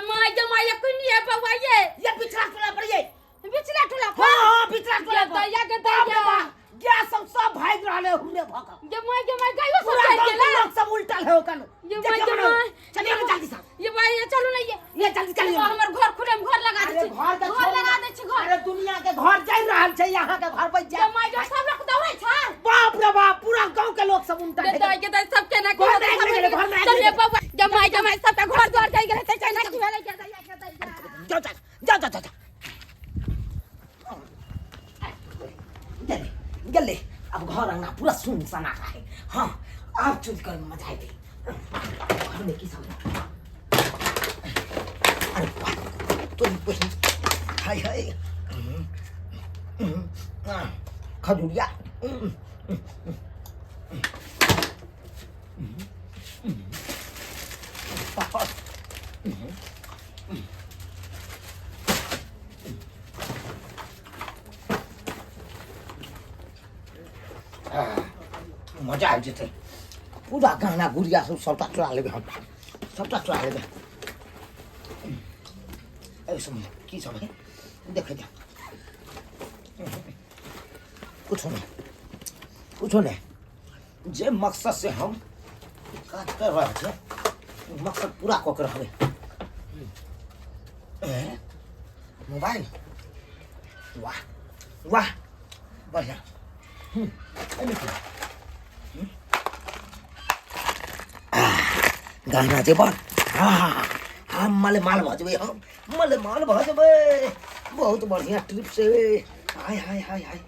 जमाई ये कुनी है बउआ ये पिछला टोला पर ये पिछला टोला हां पिछला टोला पर या के दैया गैस सब भाग रहले हुने भका जमाई गायो सब चल गेला लोग सब उल्टल है ओकन जमाई चलिए ना जल्दी से ये भाई ये चलो ना ये जल्दी चलिए हमर घर खुले में घर लगा दे घर लगा दे छी घर अरे दुनिया के घर जाई रहल छै यहां के घर पर जा जमाई जो सब लोग दौड़ै छै बाप रे बाप पूरा गांव के लोग सब उल्टल है के दै सब के ना के चलिए बउआ जमाई सब का घर द्वार जाई गेले छै ना की भेलै के जा गले अब घर अंगना पूरा सुनसान आ रहा है हाँ आप चुन कर मजा आएगी घर में की सब अरे तो हाय हाय खजूरिया मजा आ जेते पूरा गहना गुड़िया सबटा चुरा लेबे हम सबटा चुरा लेबे ऐसे में की सब है देखे जा कुछ नहीं जे मकसद से हम काज कर रहे थे मकसद पूरा कऽ के रहबे मोबाइल वाह वाह बढ़िया गाना जे बड़ हम मले माल भजबे हम मले माल भजबे बहुत बढ़िया ट्रिप से हाय हाय हाय हाय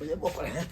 ये गोपर है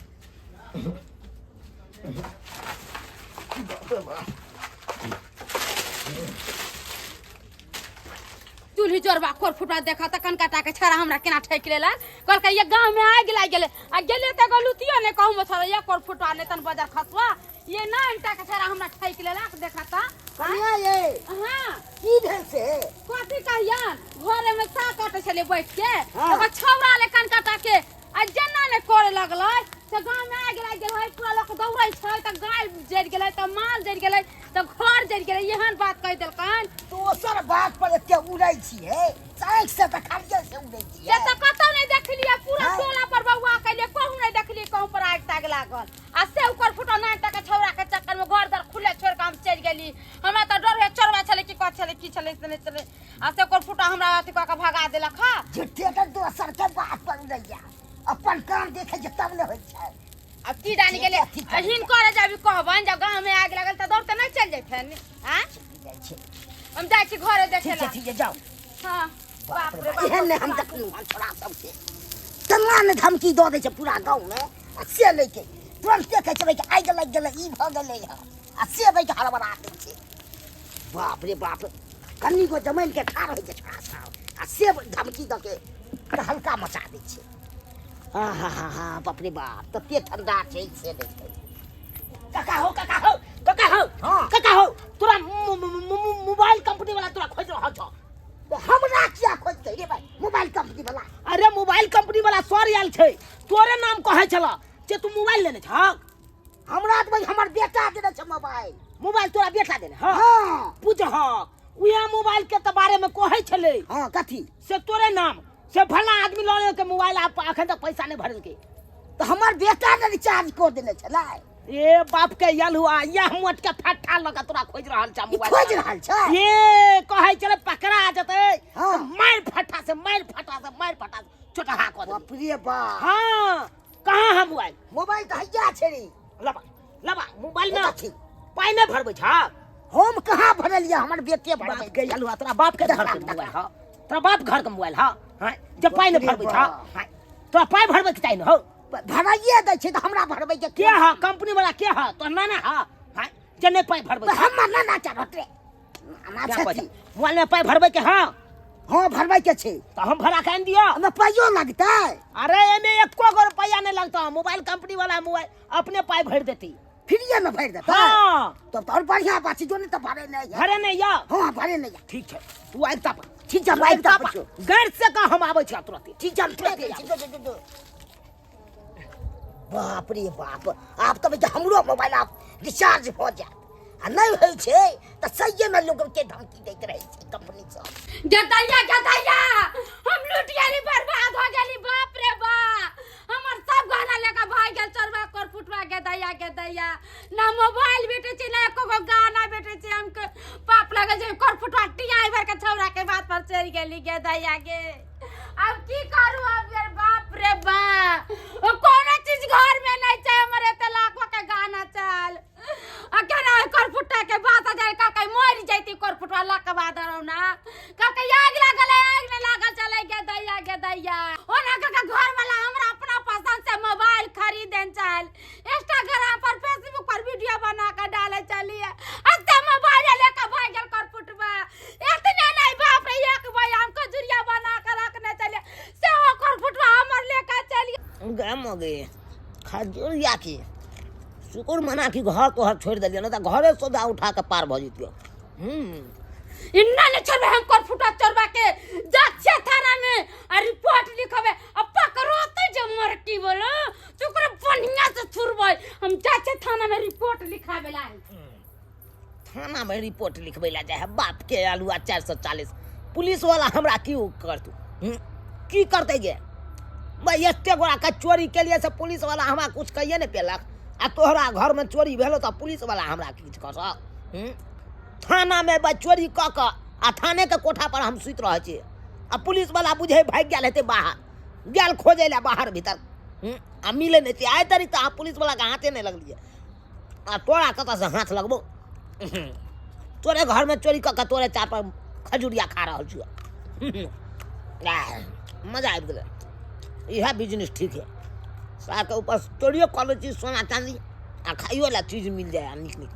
चूल्ही चोरबा खोर फुटवा देखा त कनकाटा के छरा हमरा केना ठेक लेला कहल के ये गांव में आग लाग गेले आ गेले त गलुतियो ने कहू छरा ये खोर फुटवा ने तन बाजार खसवा ये ना इंटा के छरा हमरा ठेक लेला देखा त कनिया ये हां की भेल से कथि कहिया घरे में सा काटे छले बैठ के एगो छौरा ले कनकाटा के आ जना ने करे लगलै त गांव में आग लाग गेल है पूरा लोग दौड़ै छै त गाय जरि गेलै त माल जरि गेलै त घर जरि गेलै एहन बात कहि देलकन दोसर बात पर एते उड़ै छियै साइक से त खालिए से उड़ै छियै ये त कतौ नै देखलिए पूरा टोला पर बउआ कइले कहू नै देखलिए कहू पर आग ताग लागल आ से ऊपर फुटा ना तक छौरा के चक्कर में घर दर खुले छोड़ के हम चल गेली हमरा त डर है चोरवा छले की कत छले की छले से चले आ से ऊपर फुटा हमरा अथि क के भगा देलक हा झुट्ठे के दोसर के बात पर उड़ैया अपन काम देखे जे तब ने होय छै अब की जानी गेले हिन करे जाबी कहबन जब गांव में आग लागल त दौड़ त नै चल जैथन हां हम जाय छी घरे देखेला ठीक है जाओ हां बाप रे बाप एहन हम देखलू हम छोड़ा सब के तना ने धमकी द दे छै पूरा गांव में आ से लेके तुरंत के कहै छै कि आग लग गेलै ई भ गेलै आ से भाई के हड़बड़ा दै छै बाप रे बाप कन्नी को जमीन के ठाड़ होय छै छोड़ा सब आ से धमकी द के हल्का मचा दै छै हाँ बाप रे बाप तो ते ठंडा छै से नहीं छै काका हो तोरा मोबाइल कंपनी वाला तोरा खोज रहल छ हमरा क्या खोजतै रे भाई मोबाइल कंपनी वाला अरे मोबाइल कंपनी वाला सर आयल छै तोरे नाम कहै छला जे तू मोबाइल लेने छ हमरा त भाई हमर बेटा देने छ मोबाइल तोरा बेटा देने हां पूछ हां उया मोबाइल के त बारे में कहै छले हां कथि से तोरे नाम से फला आदमी लले के मोबाइल आप अखन तक पैसा नहीं भरल के तो हमर बेटा ने रिचार्ज कर देने छला ए बाप के यल हुआ या मोट के फट्टा लगा तोरा खोज रहल छ मोबाइल खोज रहल छ ये कहै चले पकड़ा जते मार फट्टा से छोटा हा कर बाप रे बाप हां कहां है मोबाइल तो हैया छै रे लबा मोबाइल में पाई नहीं भरबै छ हम कहां भरलिया हमर बेटे भरबै के यल हुआ तोरा बाप के घर के मोबाइल ह तोरा बाप घर के मोबाइल ह जब पाई नहीं भरबै छ तोरा पाई भरबै के चाहिए हो भराइए दै छै त हमरा भरबै के ह कंपनी वाला के ह तो नाना ह जे नहीं पाई भरबै हमर नाना चाहत रे ना छथि मोबाइल में पाई भरबै के ह हां भरबै के छै त हम भरा के आन दियो हमरा पाइयो लगतै अरे एमे एको गो रुपया नहीं लगता मोबाइल कंपनी वाला मोबाइल अपने पाई भर देती फ्रीए में भर देता हाँ तो और बढ़िया बात जो नहीं तो भरे नहीं है। घरे नहीं या हाँ भरे नहीं है। ठीक है तू आइता पर ठीक है तू भाई आइता पर गैर से का हम आवे छ तुरंत ठीक है बाप रे बाप आप तो बेटा हमरो मोबाइल आप रिचार्ज हो जाए आ नहीं होय छै त सही में लोग के धमकी देत रहे छै कंपनी सब। गदैया हम लूट गेली बर्बाद हो गेली बाप रे बा हमर सब गहना लेके भाग गेल चोरवा कर फुटवा गदैया ना मोबाइल बेटे छै ना एको गो गाना बेटे छै हमके पाप लगे जे कर फुटवा टियाई भर के छौरा के बात पर चढ़ गेली गदैया गे अब की करू अब यार बाप रे बा कोनो चीज घर में नहीं छै हमरे त लाखों के गाना चल अकेला कर फुटा के बात आ जाए का कहीं मर जैती कर फुटवा ला के बाद रहो ना का कहीं आग ने लागल चले गदैया ओना का घर वाला हमरा अपना पसंद से मोबाइल खरीदेन चल इंस्टाग्राम पर फेसबुक पर वीडियो बना के डाले चलिए अच्छा मोबाइल लेके भाग गेल कर फुटवा इतने नहीं बाप रे एक भाई हमको जुरिया बना के रखने चलिए से कर फुटवा हमर लेके चलिए गाम गए खजूरिया की शुक्र मना कि घर तो हर छोड़ दिया ना तो घरे सोदा उठा के पार भ जतियो। इन्ना ने छोड़बे हम कर फुटा चोरबा के जाछे थाना में आ रिपोर्ट लिखबे अब पकड़ोते जे मरती बोलो चुकरे बढ़िया से छुरबे हम जाछे थाना में रिपोर्ट लिखाबे ला थाना में रिपोर्ट लिखबे ला जाए बाप के आलुआ 440 पुलिस वाला हमरा की करतू की करते गे भाई एते गोरा का चोरी के लिए से पुलिस वाला हमरा कुछ कहिए ने पेलक आ तोहरा घर में चोरी भेलो तो पुलिस वाला हमरा किछ कर थाना में बा चोरी क क आ थाने के कोठा पर हम सुत रह छी आ पुलिस वाला बुझे भाग गेल हेते बाहर गेल खोजे ला बाहर भीतर आ मिले नहीं आए तरी तो पुलिस वाला के हाथे नहीं लगलिए आ तोरा कत से हाथ लगबो तोरे घर में चोरी क क तोरे चार पर खजूरिया खा रहल छी मजा आबि गेलै इहा बिजनेस ठीक है सारा के ऊपर चोरियो कॉलो चीज सोना चांदी आ खाइयो ला चीज मिल जाए निक निक।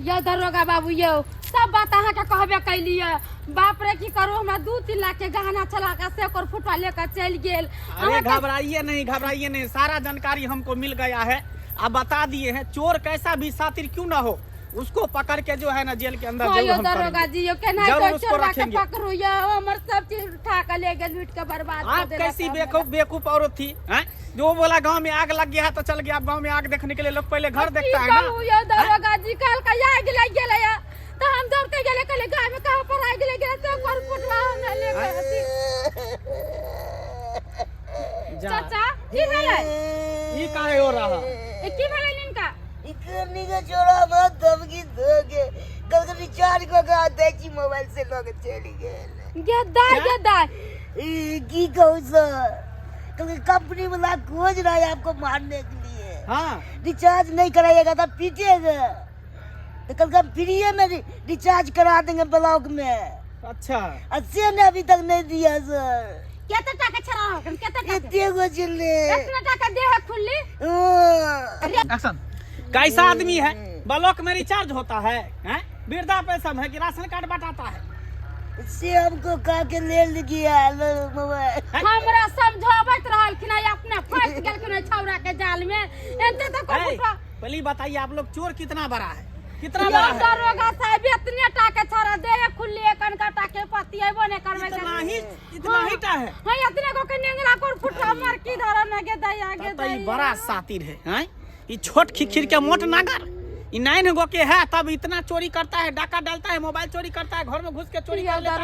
ये दरोगा बाबू ये सब बात अहाँ के कहबे कैलिए बाप रे की करो हमरा 2-3 लाख के गहना चला के से कर फुटवा लेकर चल गेल। अरे घबराइए नहीं सारा जानकारी हमको मिल गया है अब बता दिए हैं चोर कैसा भी सातिर क्यों ना हो उसको पकड़ के जो है ना जेल के अंदर जरूर हम दरोगा जी यो केना जरूर तो उसको चोरवा के रखेंगे। पकड़ो ये हमर सब चीज उठा के ले गेल लूट के बर्बाद कर आप देलक। कैसी बेवकूफ औरत थी हैं? जो बोला गांव में आग लग गया है तो चल गया। अब गांव में आग देखने के लिए लोग पहले घर देखता है ना। ये दरोगा जी कल का आग लग गेले या तो हम दौड़ते गेले कले गांव में कहां पर आग लग गेले तो कर फुटवा हमने ले गए। चाचा की भेलै ये काहे हो रहा की भेलै इनका इकनी के छोड़ा मत धमकी दोगे कल के रिचार्ज को का देखी मोबाइल से लोग चली गेल गेदार की कहूं सर कल के कंपनी वाला खोज रहा है आपको मारने के लिए। हाँ रिचार्ज नहीं कराइएगा तो पीटेगा तो कल का फ्री में रिचार्ज करा देंगे ब्लॉक में। अच्छा अस्सी ने अभी तक नहीं दिया सर। केते टाका छरा केते टाका इतने को चिल्ले इतना टाका दे है खुली एक्शन कैसा आदमी है ब्लॉक में रिचार्ज होता है हैं? वृद्धा पेंशन है कि राशन कार्ड बटाता है से हमको कहा के ले लिया मोबाइल हमरा समझावत रहल कि नहीं अपने फंस गेल कि छौरा के जाल में एते तो को फुटवा पहले बताइए आप लोग चोर कितना बड़ा है कितना बड़ा है दरोगा साहब इतने टाका छरा दे है खुली एकन का टाके पति आइबो ने करबे इतना ही टा है हां इतने को के नेंगला को फुटवा मार की धरन के दया के तो ये बड़ा सातिर है हैं? ये छोट खिखिर के मोट नागर ये 9 गो के है तब इतना चोरी करता है डाका डालता है मोबाइल चोरी करता है घर में घुस के चोरी कर लेता है।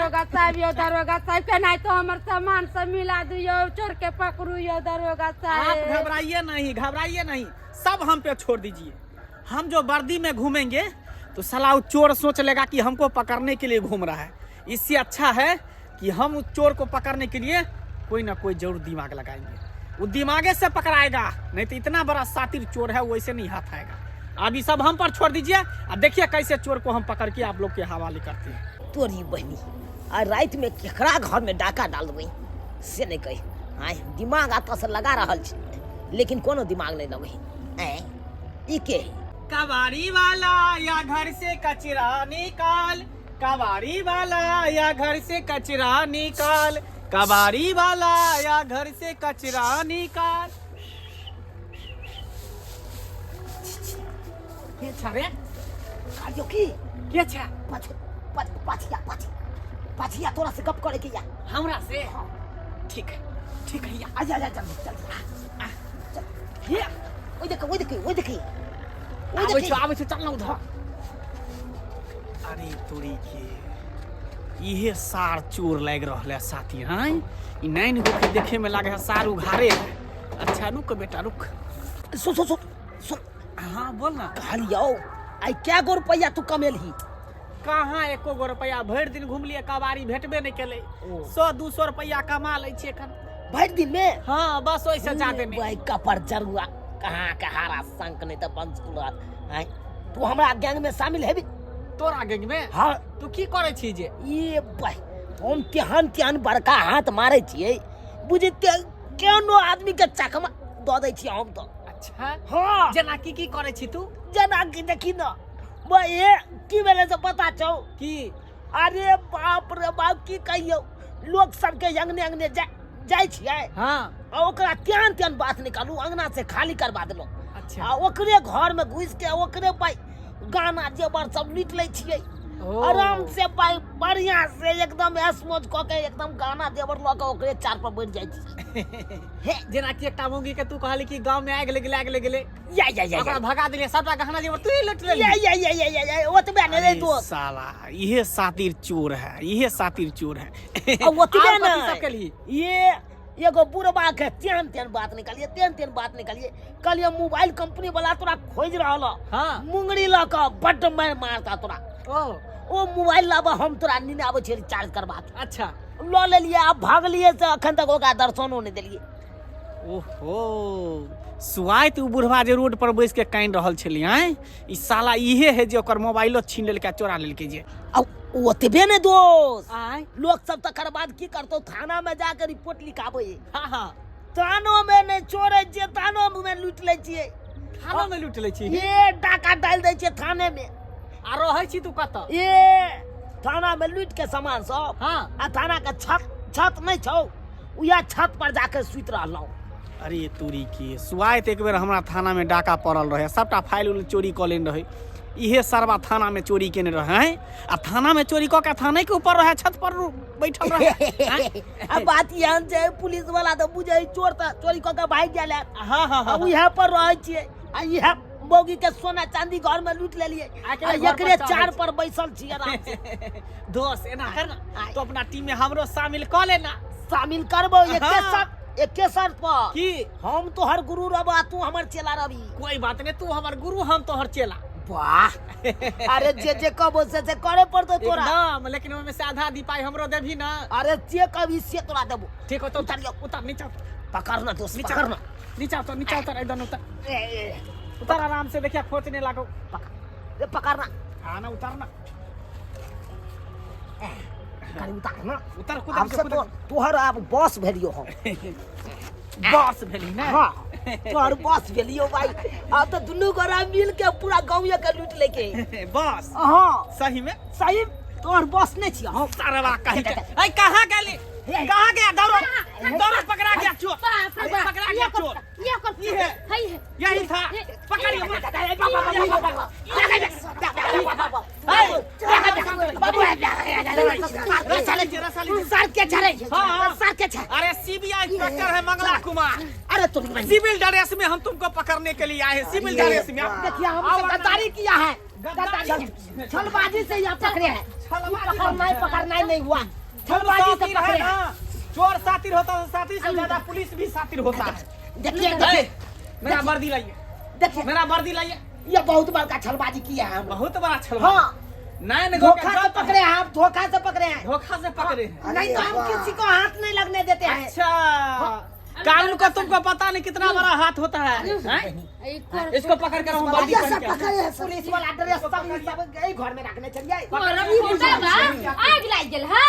दरोगा साहब के नहीं तो हमर सामान सब मिला दियो चोर के पकड़ू यो दरोगा आप साहब घबराइए नहीं सब हम पे छोड़ दीजिए। हम जो वर्दी में घूमेंगे तो साला वो चोर सोच लेगा कि हमको पकड़ने के लिए घूम रहा है। इससे अच्छा है कि हम उस चोर को पकड़ने के लिए कोई ना कोई जरूर दिमाग लगाएंगे। वो दिमागे से पकड़ाएगा नहीं तो इतना बड़ा सातिर चोर है वैसे नहीं हाथ आएगा। अभी सब हम पर छोड़ दीजिए और देखिए कैसे चोर को हम पकड़ के आप लोग के हवाले करते हैं। तोरी बहनी आ रात में केकरा घर में डाका डाल देबै से नहीं कही आय दिमाग आता से लगा रहल छै लेकिन कोनो दिमाग नहीं लगे ई के कबाड़ी वाला या घर से कचरा निकाल कबाड़ी वाला या घर से कचरा निकाल कबाड़ी वाला या घर से कचरा निकाल। अच्छा रे कालियो की के छे पाछिया तोरा से गप करे के या हमरा से ठीक है या आ जा चल ये ओइ देख आवे छे चल ना उधर अरे तोरी के इहे सार चोर लाग रहले साथी हैं ई नैन होके देखे में लागे है सार उघारे है अच्छा रुक बेटा रुक सुन हाँ बोल ना कालियो आई क्या गो रुपया तू कमेलही कहाँ एको गो रुपया भरि दिन घुमलिए कबाड़ी भेटबे नहीं केले 100-200 रुपया कमा लै छी एखन भर दिन में हाँ बस ओइसे ज्यादा नहीं भाई कपर जरुआ कहाँ के हारा संक नहीं तो पंचकुला हैं तू हमरा गैंग में शामिल हेबी तोरा गैंग में हाँ तू की करे छी जे ये भाई हम तेहन बड़का हाथ मारे छिए बुझते केनो आदमी के चकमा द दै छी हम तो अच्छा हाँ जना की करे छी तू जना की देखी न भाई ये की मेरे से पता छौ की अरे बाप रे बाप की कहियो लोग सबके अंगने जाय छिए हाँ आ ओकरा त्यान बात निकालू अंगना से खाली करवा देलो अच्छा आ ओकरे घर में घुस के ओकरे भाई गाना जेवर सब लूट लै छिए आराम से भाई बढ़िया से एकदम ऐसमोज क के एकदम गाना जेवर ल के ओकरे चार पर बैठ जाय छी जना की एकटा मूंगी के तू कहली कि गांव में आग लगे या ओकरा भगा दिले सबटा गहना जेवर तू ही लूट ले या ओतबे नहीं रे दोस्त साला इहे सातिर चोर है ओतबे आप ना कथी सब केली ये एगो बुढ़बा के तेन बात निकालिए कहलिए मोबाइल कंपनी वाला तोरा खोज रहल हाँ मुंगरी ल के बड्ड मार मारता तोरा ओ मोबाइल लाबा हम तोरा नींद आवे छै रिचार्ज करबा अच्छा ल लेलिए अब भागलिए से अखन तक ओकरा दर्शनो नहीं देलिए ओहो सुआई तू बुढ़वा जे रोड पर बैस के काइन रहल छली हैं ई साला इहे है जे ओकर मोबाइलो छीन लेलकै चोरा लेलकै जे ओतबे ने दोस्त आय लोग सब तकर बाद की करतो थाना में जाकर रिपोर्ट लिखाबे हाँ थानो में नहीं छोड़े जे थानो में लूट ले छिए थाना में लूट ले छी ये डाका डाल दे छिए थाने में आ रहै छी तू कत ये थाना में लूट के सामान सब हाँ आ थाना का छत नहीं छौ उया छत पर जाकर सुत रहलौ अरे तोरी के सुआई त एक बेर हमरा थाना में डाका पड़ल रहे सबटा फाइल उल चोरी क लेन रहे इहे सरवा थाना में चोरी केने रहे आ थाना में चोरी क के थाने के ऊपर रहे छत पर बैठल रहे अब बात यहाँ से पुलिस वाला तो बुझे चोर त चोरी क के भाग गेल हाँ अब यहाँ पर रहे छिए आ यहाँ बोगी के सोना चांदी घर में लूट लेलिए एकरे चार पर बैसल छी आराम से दोस्त एना कर ना तो अपना टीम में हमरो शामिल क लेना शामिल करबो एके शर्त पर की हम तोहर गुरु रहबा तू हमर चेला रहबी कोई बात नहीं तू हमर गुरु हम तोहर चेला वाह अरे जे कबो से करे पड़तो तोरा एकदम लेकिन ओमे से आधा दी पाई हमरो देबी ना अरे जे कभी से तोरा देबो ठीक हो तो उतर नीचे पकड़ना दोस्त नीचे पकड़ना नीचे उतर एकदम उतर आराम से देखिए खोचने लागो पकड़ना हाँ ना उतरना गाड़ी उतारना उतर अब से तोहर अब बॉस भेलियो हम बॉस भेली ना हाँ तोहर बॉस भेलियो भाई अब तो दुनू गोरा मिल के पूरा गांव के लूट लेके बॉस हाँ सही में सही तोहर बॉस नहीं छिया हम सरवा कहीं के ए कहां गेली कहां गया दौड़ो पकड़ा गया चोर पकड़ा गया चोर ये है यही था पकड़िए अरे सीबीआई इंस्पेक्टर है मंगला कुमार अरे तुम सिविल ड्रेस में हम तुमको पकड़ने के लिए आए हैं सिविल ड्रेस में देखिए हमसे गद्दारी किया है छलबाजी से यहाँ पकड़े हैं पकड़ना नहीं हुआ छलबाजी से पकड़े हैं चोर सातिर होता है साथी से ज्यादा पुलिस भी सातिर होता है देखिए मेरा वर्दी लाइए देखिए मेरा वर्दी लाइए ये बहुत बड़ा छलबाजी किया है बहुत बड़ा छलवा हाँ नहीं धोखा से पकड़े हैं आप धोखा से पकड़े हैं धोखा से पकड़े हैं नहीं तो हम किसी को हाथ नहीं लगने देते हैं अच्छा कानून का तुमको पता नहीं कितना बड़ा हाथ होता है इसको पकड़ कर हम वर्दी पहन के पकड़े हैं पुलिस वाला ड्रेस सब यही घर में रखने चलिए आग लाग गेल है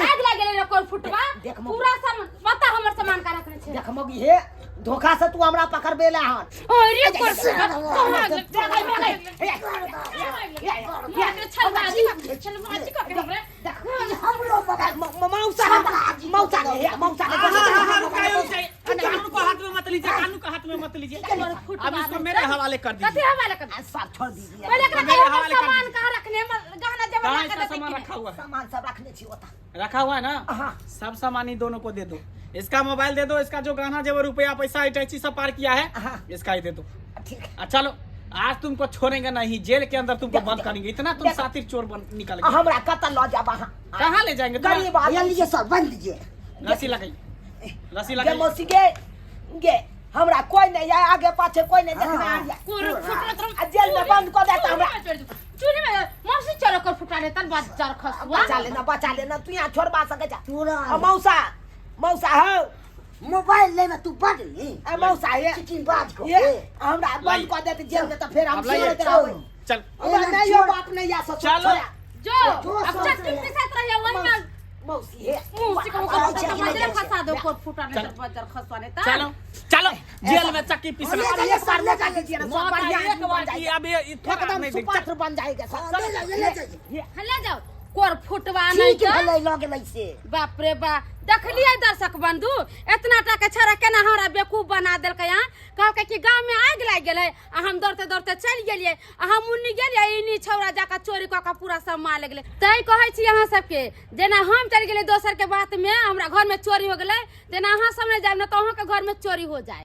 आग लाग गेल कोन फुटवा पूरा सब पता हमर सामान का रखने छै देख मगी हे धोखा से तू हमरा पकड़ बेला हन अरे छलबाजी का हमरे हम लोग मौसा कानून को हाथ में मत लीजिए कानून को हाथ में में मत लीजिए, चलो, फुट अब इसको मारो। मेरे हवाले कर कथी दीजिए। हवाले कर सब छोड़ दीजिए। पहले एकरा मेरे कहियो हवाले कर सामान दीजिए। कहाँ रखने गहना जमा कहाँ के इसका देते सामान कि रखा हुआ है? सामान सब रखने छी होता। रखा हुआ है ना, हाँ। सब सामान ही दोनों को दे दो। इसका मोबाइल दे दो, इसका जो गहना जेवर रुपया पैसा टैक्सी सब पार किया है हाँ। इसका ही दे दो। ठीक है। चलो आज तुमको छोड़ेंगे नहीं, जेल के अंदर तुमको देखो, बंद देखो। करेंगे। इतना तुम देखो। सातिर चोर निकल गए। हमरा कतऽ लऽ जाब अहाँ? कहाँ ले जाएंगे? गरीब आदमी लीजिए सर, बंद लीजिए। रस्सी लगाई, रस्सी गे लगाई। मौसी गे हमरा कोई नहीं है, आगे पाछे कोई नहीं देखना हाँ। है। कोर फुटना आ जेल में बंद कर देता हमरा। चूड़ी में मौसी चलो कर फुटा ले तन बात जर खसवा बचा लेना तू यहाँ छोड़वा सके जा। चोरा आ मौसा हो मोबाइल लेना तू बढ़ ली। आ मौसा ये चिटिंगबाज को। ये हमरा बंद कर देते जेल में तो फिर हम अब लाइए। छोड़ते रहबै। चल हमरा नहीं हो बाप नहीं या सब चलो। छोड़ा। जो जो अब सोच चक्की रहे के साथ रहिए वही में मौसी है मुंह से को आ, को चल, बाजरे चल, फंसा दो चल। कोर फुटा नहीं चल। तो बजर खसवा नहीं चलो चलो जेल में चक्की पीसना। ले और ये सर लगा दीजिए ना, सब मौत बढ़िया आई एक आदमी बन बार की, जाएगा। अब ये थोड़ा एकदम नहीं दिख- सुपात्र बन जाएगा सब। हाँ, ले जाइए, ले जाइए। ले जाओ कोर फुटवा नहीं ठीक तो है, लग गेलै से। बाप रे बा देखलिए दर्शक बंधु इतना टका छड़ा केना हमरा बेवकूफ बना देलकै यहाँ कहलकै कि गांव में आग लाग गेलै आ हम दौड़ते दौड़ते चल गेलिए आ हम मुन्नी गेलिए इनी छौरा जाकर चोरी कऽ के पूरा सब मार ले गेलै तै कहै छी अहाँ सबके जेना हम चल गेलिए दोसर के बात में हमरा घर में चोरी हो गेलै तेना अहाँ सब नहीं जाब न तो अहाँ के घर में चोरी हो जाए।